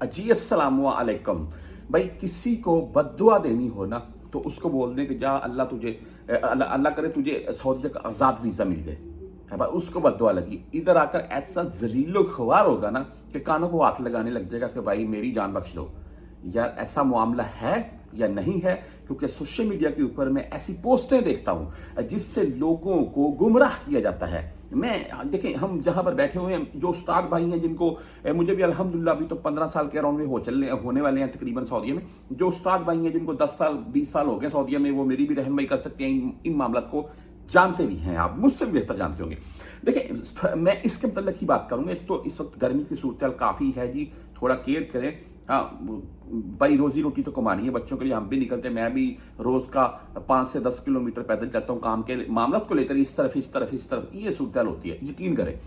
जी अस्सलाम वालेकुम। भाई किसी को बद्दुआ देनी हो ना तो उसको बोल दे कि जा अल्लाह तुझे अल्लाह करे तुझे सऊदी का आज़ाद वीज़ा मिल जाए, है भाई, उसको बद्दुआ लगी। इधर आकर ऐसा जलीलो ख्वार होगा ना कि कानों को हाथ लगाने लग जाएगा कि भाई मेरी जान बख्श दो। यार ऐसा मामला है या नहीं है? क्योंकि सोशल मीडिया के ऊपर मैं ऐसी पोस्टें देखता हूँ जिससे लोगों को गुमराह किया जाता है। मैं देखें, हम जहाँ पर बैठे हुए हैं, जो उस्ताद भाई हैं जिनको मुझे भी अल्हम्दुलिल्लाह अभी तो 15 साल के अराउंड में होने वाले हैं तकरीबन सऊदीया में। जो उस्ताद भाई हैं जिनको 10 साल 20 साल हो गए सऊदीया में, वो मेरी भी रहनुमाई कर सकते हैं, इन मामलों को जानते भी हैं, आप मुझसे भी बेहतर जानते होंगे। देखिए मैं इसके मतलब ही बात करूंगा। एक तो इस वक्त गर्मी की सूरत काफ़ी है जी, थोड़ा केयर करें। हाँ भाई, रोजी रोटी तो कमानी है, बच्चों के लिए हम भी निकलते हैं। मैं भी रोज का 5 से 10 किलोमीटर पैदल जाता हूँ काम के मामला को लेकर, इस तरफ ये सूरत होती है, यकीन करें।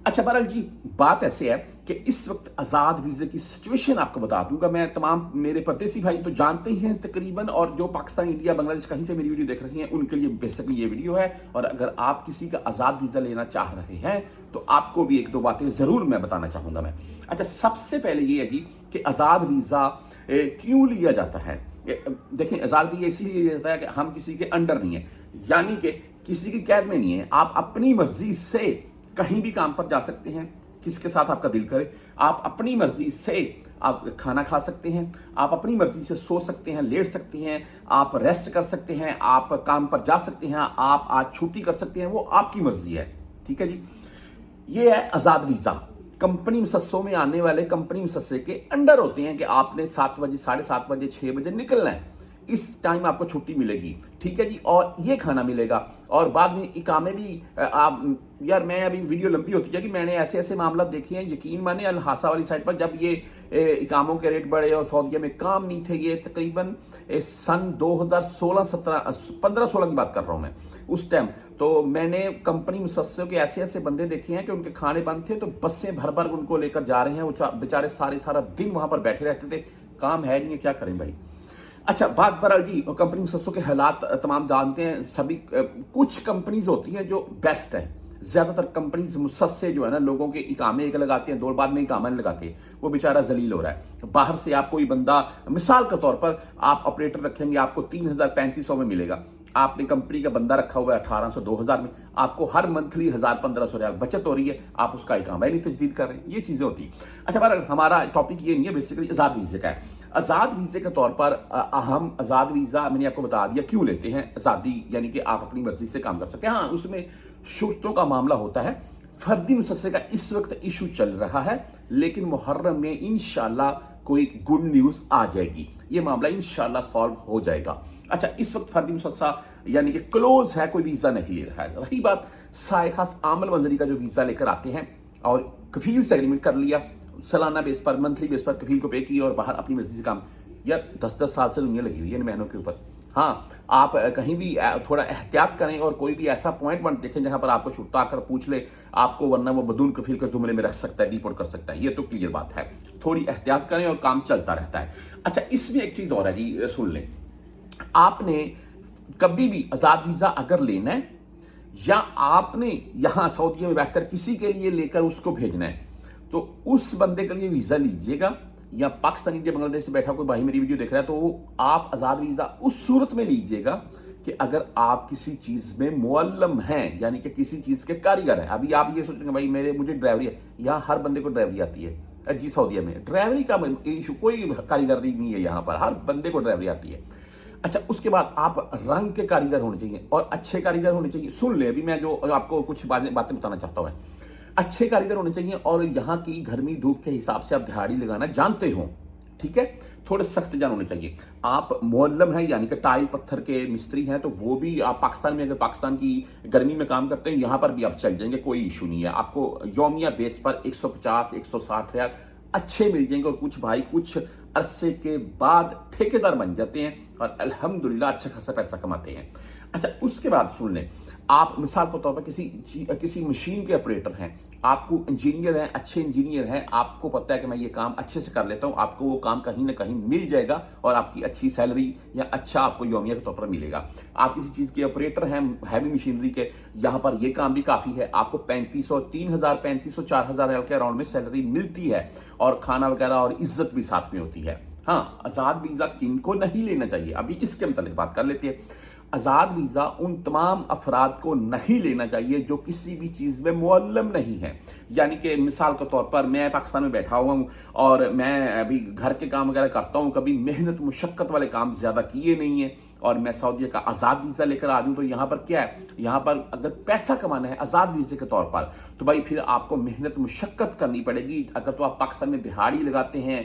अच्छा बहरहाल जी, बात ऐसे है कि इस वक्त आज़ाद वीज़े की सिचुएशन आपको बता दूंगा मैं। तमाम मेरे परदेसी भाई तो जानते ही हैं तकरीबन, और जो पाकिस्तान, इंडिया, बांग्लादेश कहीं से मेरी वीडियो देख रहे हैं उनके लिए बेसिकली ये वीडियो है। और अगर आप किसी का आज़ाद वीज़ा लेना चाह रहे हैं तो आपको भी एक दो बातें ज़रूर मैं बताना चाहूँगा मैं। अच्छा, सबसे पहले ये है जी कि आज़ाद वीज़ा क्यों लिया जाता है। देखें, आज़ाद वीज़ा इसलिए लिया जाता है कि हम किसी के अंडर नहीं है, यानी कि किसी की कैद में नहीं है। आप अपनी मर्जी से कहीं भी काम पर जा सकते हैं, किसके साथ आपका दिल करे। आप अपनी मर्जी से आप खाना खा सकते हैं, आप अपनी मर्जी से सो सकते हैं, लेट सकते हैं, आप रेस्ट कर सकते हैं, आप काम पर जा सकते हैं, आप आज छुट्टी कर सकते हैं, वो आपकी मर्जी है। ठीक है जी, ये है आज़ाद वीज़ा। कंपनी मसस्सों में आने वाले कंपनी मसस्से के अंडर होते हैं कि आपने 7 बजे, 7:30 बजे, 6 बजे निकलना है, इस टाइम आपको छुट्टी मिलेगी। ठीक है जी, और ये खाना मिलेगा, और बाद में इकामे भी आप, यार मैं अभी वीडियो लंबी होती जाएगी, मैंने ऐसे ऐसे मामला देखे हैं, यकीन माने अल हासा वाली साइड पर जब ये इकामों के रेट बढ़े और सऊदीया में काम नहीं थे, ये तकरीबन सन 2016 17 15 16 की बात कर रहा हूँ मैं, उस टाइम तो मैंने कंपनी मुसस्सों के ऐसे ऐसे बंदे देखे हैं कि उनके खाने बंद थे तो बसें भर भर उनको लेकर जा रहे हैं, वो बेचारे सारा दिन वहां पर बैठे रहते थे, काम है नहीं है, क्या करें भाई। अच्छा, बात बहरहाल जी कंपनी मुसस्सों के हालात तमाम जानते हैं सभी। कुछ कंपनीज होती हैं जो बेस्ट है, ज्यादातर कंपनीज मुसस्से जो है ना लोगों के इकामे एक लगाते हैं, 2 बाद में इकामा नहीं लगाते, वो बेचारा जलील हो रहा है। बाहर से आप कोई बंदा, मिसाल के तौर पर आप ऑपरेटर रखेंगे, आपको 3,000-3,500 में मिलेगा। आपने कंपनी का बंदा रखा हुआ है 1,800 2,000 में, आपको हर मंथली 1,000-1,500 रियाल बचत हो रही है, आप उसका इकामा ही नहीं तजदीद कर रहे हैं, ये चीजें होती हैं। अच्छा बहरहाल हमारा टॉपिक ये नहीं है, बेसिकली आज़ाद वीज़े का है। आज़ाद वीज़े के तौर पर हम आज़ाद वीज़ा मैंने आपको बता दिया क्यों लेते हैं। आज़ादी यानी कि आप अपनी मर्जी से काम कर सकते हैं। हाँ, उसमें शुर्तों का मामला होता है। फर्दी मुसस्से का इस वक्त इशू चल रहा है, लेकिन मुहर्रम में इंशाल्लाह कोई गुड न्यूज़ आ जाएगी, ये मामला इंशाल्लाह सॉल्व हो जाएगा। अच्छा, इस वक्त फर्दी मुसस्सा यानी कि क्लोज है, कोई वीज़ा नहीं ले रहा है। रही बात साए खास आमल मंजरी का, जो वीज़ा लेकर आते हैं और कफील से एग्रीमेंट कर लिया, सालाना बेस पर, मंथली बेस पर कफील को पे किया और बाहर अपनी मर्जी से काम। यार 10-10 साल से दुनिया लगी हुई है इन महीनों के ऊपर। हाँ, आप कहीं भी थोड़ा एहतियात करें और कोई भी ऐसा पॉइंट मत देखें जहां पर आपको छुट्टा आकर पूछ ले आपको, वरना वो बदून कफील के जुमले में रख सकता है, डिपोर्ट कर सकता है। ये तो क्लियर बात है, थोड़ी एहतियात करें और काम चलता रहता है। अच्छा, इसमें एक चीज और है जी, सुन लें। आपने कभी भी आज़ाद वीज़ा अगर लेना है या आपने यहां सऊदीया में बैठकर किसी के लिए लेकर उसको भेजना है, तो उस बंदे के लिए वीज़ा लीजिएगा। या पाकिस्तान, इंडिया, बांग्लादेश से बैठा कोई भाई मेरी वीडियो देख रहा है तो आप आज़ाद वीज़ा उस सूरत में लीजिएगा कि अगर आप किसी चीज़ में मुअल्लम हैं, यानी कि किसी चीज़ के कारीगर हैं। अभी आप ये सोच रहे हैं भाई मुझे ड्राइवरी है, यहाँ हर बंदे को ड्राइवरी आती है जी। सऊदीया में ड्राइवरी का इशू, कोई कारीगरी नहीं है, यहाँ पर हर बंदे को ड्राइवरी आती है। अच्छा, उसके बाद आप रंग के कारीगर होने चाहिए और अच्छे कारीगर होने चाहिए। सुन ले, अभी मैं जो आपको कुछ बातें बताना चाहता हूँ। अच्छे कारीगर होने चाहिए और यहाँ की गर्मी धूप के हिसाब से आप दिहाड़ी लगाना जानते हो। ठीक है, थोड़े सख्त जान होने चाहिए। आप मुअल्लम हैं यानी कि टाइल पत्थर के मिस्त्री हैं, तो वो भी आप पाकिस्तान में, अगर पाकिस्तान की गर्मी में काम करते हैं, यहाँ पर भी आप चल जाएंगे, कोई इशू नहीं है। आपको यौमिया बेस पर 150-160 रियाल अच्छे मिल जाएंगे। और कुछ भाई कुछ अरसे के बाद ठेकेदार बन जाते हैं और अल्हम्दुलिल्लाह अच्छा खासा पैसा कमाते हैं। अच्छा, उसके बाद सुन लें, आप मिसाल के तौर पर किसी मशीन के ऑपरेटर हैं, आपको इंजीनियर हैं, अच्छे इंजीनियर हैं, आपको पता है कि मैं ये काम अच्छे से कर लेता हूँ, आपको वो काम कहीं ना कहीं मिल जाएगा और आपकी अच्छी सैलरी या अच्छा आपको यौमिया के तौर पर मिलेगा। आप किसी चीज़ के ऑपरेटर हैं हैवी मशीनरी के, यहाँ पर ये काम भी काफ़ी है, आपको 3500 3000 3500 4000 के अराउंड में सैलरी मिलती है और खाना वगैरह और इज्जत भी साथ में होती है। हाँ, आज़ाद वीज़ा किनको नहीं लेना चाहिए, अभी इसके मतलब बात कर लेते हैं। आज़ाद वीज़ा उन तमाम अफराद को नहीं लेना चाहिए जो किसी भी चीज़ में मुअल्लम नहीं है। यानी कि मिसाल के तौर पर मैं पाकिस्तान में बैठा हुआ हूँ और मैं अभी घर के काम वगैरह करता हूँ, कभी मेहनत मुशक्क़त वाले काम ज़्यादा किए नहीं है और मैं सऊदीया का आज़ाद वीज़ा लेकर आ जाऊँ, तो यहाँ पर क्या है, यहाँ पर अगर पैसा कमाना है आज़ाद वीज़े के तौर पर, तो भाई फिर आपको मेहनत मुशक्क़त करनी पड़ेगी। अगर तो आप पाकिस्तान में दिहाड़ी लगाते हैं,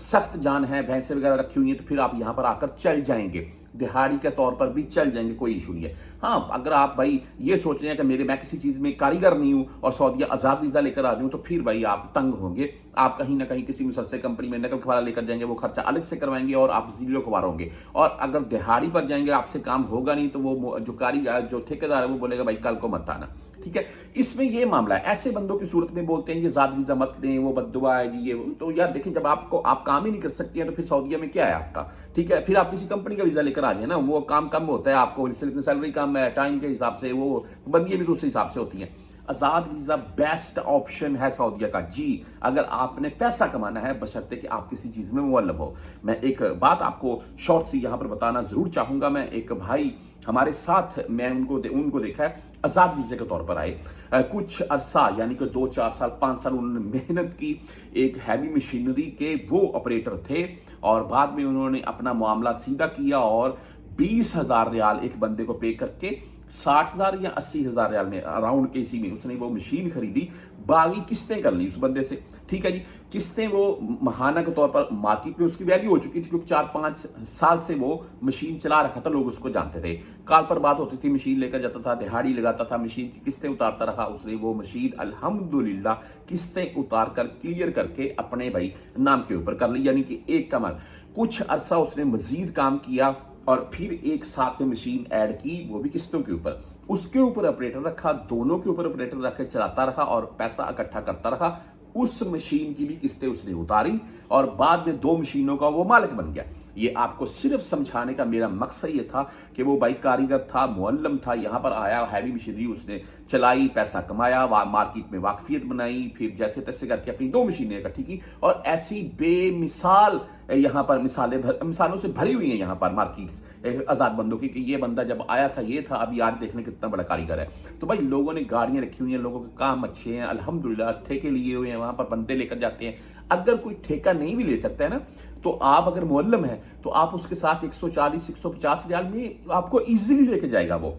सख्त जान है, भैंसें वगैरह रखी हुई हैं, तो फिर आप यहाँ पर आकर चल जाएंगे, दिहाड़ी के तौर पर भी चल जाएंगे, कोई इशू नहीं है। हाँ, अगर आप भाई ये सोच रहे हैं कि मैं किसी चीज़ में कारीगर नहीं हूँ और सऊदीया आज़ाद वीज़ा लेकर आ जाऊँ, तो फिर भाई आप तंग होंगे। आप कहीं ना कहीं किसी मुसस्से कंपनी में नकल खबारा लेकर जाएंगे, वो खर्चा अलग से करवाएंगे और आप जीरो खबार होंगे। और अगर दिहाड़ी पर जाएंगे, आपसे काम होगा नहीं, तो वो जो कारीगर जो ठेकेदार है वो बोलेगा भाई कल को मत आना। ठीक है, इसमें ये मामला है। ऐसे बंदों की सूरत में बोलते हैं ये ज़ाद वीज़ा मत लें, वो बद्दुआ है जी, ये तो यार देखें, जब आप काम ही नहीं कर सकती हैं तो फिर सऊदीया में क्या है आपका। ठीक है, फिर आप किसी कंपनी का वीज़ा लेकर आ जाए ना, वो काम कम होता है, आपको सैलरी कम है, टाइम के हिसाब से वो बंदियाँ भी दूसरे हिसाब से होती हैं। आज़ाद वीज़ा बेस्ट ऑप्शन है सऊदीया का जी, अगर आपने पैसा कमाना है, बशर्ते कि आप किसी चीज़ में मुअल्लम हो। मैं एक बात आपको शॉर्ट सी यहाँ पर बताना ज़रूर चाहूँगा। मैं एक भाई हमारे साथ, मैं उनको देखा है आज़ाद वीज़े के तौर पर आए, कुछ अरसा यानी कि 2-4 साल 5 साल उन्होंने मेहनत की, एक हैवी मशीनरी के वो ऑपरेटर थे और बाद में उन्होंने अपना मामला सीधा किया और 20,000 रियाल एक बंदे को पे करके 60,000 या 80,000 रियाल में अराउंड के इसी में उसने वो मशीन खरीदी, बाकी किस्तें कर ली उस बंदे से। ठीक है जी, किस्तें वो महाना के तौर पर मार्केट में उसकी वैल्यू हो चुकी थी, क्योंकि 4-5 साल से वो मशीन चला रखा था, लोग उसको जानते थे। काल पर बात होती थी, मशीन लेकर जाता था, दिहाड़ी लगाता था, मशीन की किस्तें उतारता रहा। उसने वो मशीन अल्हम्दुलिल्लाह किस्तें उतार कर क्लियर करके अपने भाई नाम के ऊपर कर ली, यानी कि एक कमर। कुछ अरसा उसने मजीद काम किया और फिर एक साथ में मशीन ऐड की, वो भी किस्तों के ऊपर, उसके ऊपर ऑपरेटर रखा, दोनों के ऊपर ऑपरेटर रख के चलाता रहा और पैसा इकट्ठा करता रहा। उस मशीन की भी किस्तें उसने उतारी और बाद में 2 मशीनों का वो मालिक बन गया। ये आपको सिर्फ समझाने का मेरा मकसद ये था कि वो भाई कारीगर था, मुअल्लम था, यहाँ पर आया, हैवी मशीनरी उसने चलाई, पैसा कमाया, मार्केट में वाकफियत बनाई, फिर जैसे तैसे करके अपनी 2 मशीनें इकट्ठी की। और ऐसी बेमिसाल यहाँ पर मिसालों से भरी हुई हैं यहाँ पर मार्केट्स आज़ाद बंदों की, कि ये बंदा जब आया था ये था, अभी आज देखने कितना बड़ा कारीगर है। तो भाई लोगों ने गाड़ियाँ रखी हुई हैं, लोगों के काम अच्छे हैं, अल्हम्दुलिल्लाह, ठेके लिए हुए हैं, वहाँ पर बंदे लेकर जाते हैं। अगर कोई ठेका नहीं भी ले सकता है ना, तो आप अगर मुअल्लम है तो आप उसके साथ 140-150 रियाल में आपको इजीली लेके जाएगा वो।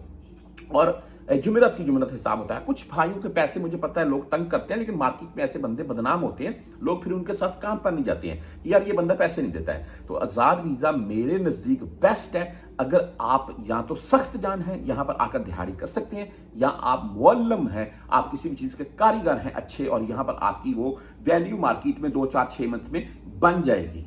और जुमेरात की जुमेरात हिसाब होता है। कुछ भाइयों के पैसे मुझे पता है लोग तंग करते हैं, लेकिन मार्केट में ऐसे बंदे बदनाम होते हैं, लोग फिर उनके साथ काम पर नहीं जाते हैं, यार ये बंदा पैसे नहीं देता है। तो आज़ाद वीज़ा मेरे नज़दीक बेस्ट है। अगर आप या तो सख्त जान हैं, यहाँ पर आकर दिहाड़ी कर सकते हैं, या आप मुअल्लम हैं, आप किसी भी चीज़ के कारीगर हैं अच्छे, और यहाँ पर आपकी वो वैल्यू मार्केट में 2-4-6 मंथ में बन जाएगी।